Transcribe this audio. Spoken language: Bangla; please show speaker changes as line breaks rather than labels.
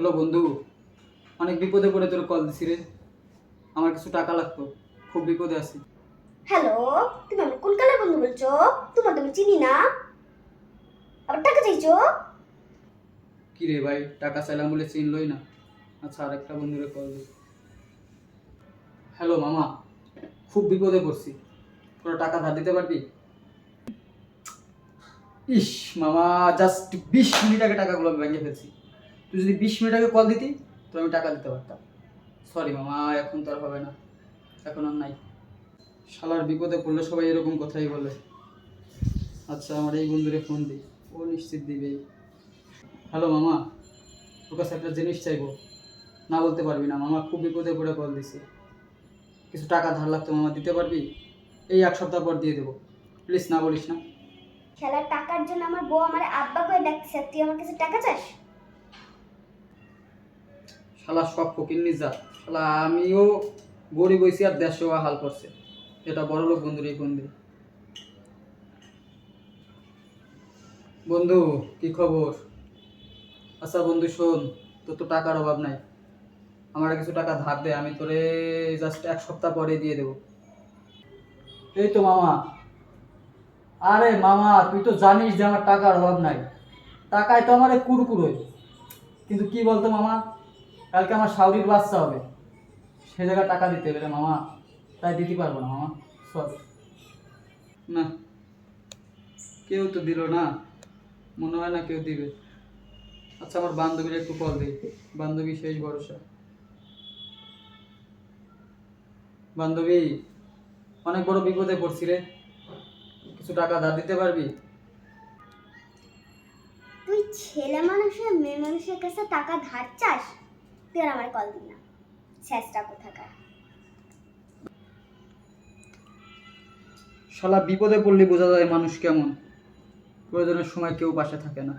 হ্যালো বন্ধু, অনেক বিপদে পড়ে তোর কল দিছি রে। আমার কিছু টাকা লাগতো, খুব বিপদে আছি।
হ্যালো, তুমি আমার কোন কালের বন্ধু বলছো? তোমার তো আমি চিনি না। আবার টাকা চাইছো?
কি রে ভাই, টাকা চাইলাম বলে চিনলই না। আচ্ছা, আর একটা বন্ধুরে কল দিই। হ্যালো মামা, খুব বিপদে পড়ছি, তোরা টাকা ধার দিতে পারবি? ইস মামা, জাস্ট 20 মিনিট আগে টাকাগুলো আমি ভেঙে ফেলছি। তুই যদি 20 মিনিট আগে কল দিতি তো আমি টাকা দিতে পারতাম। সরি মামা, এখন তো আর হবে না, এখন আর নাই। শালার বিপদে পড়লে সবাই এরকম কথাই বলে। আচ্ছা, আমার এই বন্ধুরে ফোন দিই, ও নিশ্চিত দিবেই। হ্যালো মামা, তোর কাছে একটা জিনিস চাইবো, না বলতে পারবি না মামা, খুব বিপদে পড়ে কল দিছি। কিছু টাকা ধার লাগতো মামা, দিতে পারবি? এই 1 সপ্তাহ পর দিয়ে দেবো, প্লিজ না বলিস না।
খেলার টাকার জন্য আমার বউ আমার আব্বা করে ডাকছে, আর তুই আমার কাছে টাকা চাস?
শালা সব ফকিন্নি যা, শালা আমিও গরিব হইছি আর দেশও হাল করছে। এটা বড় লোক বন্ধুরই ফোন দিই। বন্ধু, কি খবর? আচ্ছা বন্ধু শোন, তোর তো টাকার অভাব নাই, আমার কিছু টাকা ধার দে, আমি তোরে জাস্ট 1 সপ্তাহ পরে দিয়ে দেবো। এই তো মামা। আরে মামা, তুই তো জানিস যে আমার টাকার অভাব নাই, টাকায় তো আমার কুরকুরোয়। কিন্তু কি বলতো মামা, কালকে আমার শাওরির বাচ্চা হবে, সে জায়গায় টাকা দিতে হবে রে মামা, তাই দিতে পারবো না মামা, সরি। না, কেউ তো দিল না, মনে হয় না কেউ দিবে। আচ্ছা, আমার বান্ধবীর একটু কল দিই, বান্ধবী শেষ ভরসা। বান্ধবী, অনেক বড় বিপদে পড়ছি রে, কিছু টাকা ধার দিতে পারবি?
তুই ছেলে মানুষের মেয়ে মানুষের কাছে টাকা ধার চাস? তুই আর আমার কল দিবি না, শেষটা কোথাকার।
শালা বিপদে পড়লে বোঝা যায় মানুষ কেমন, প্রয়োজনের সময় কেউ পাশে থাকে না।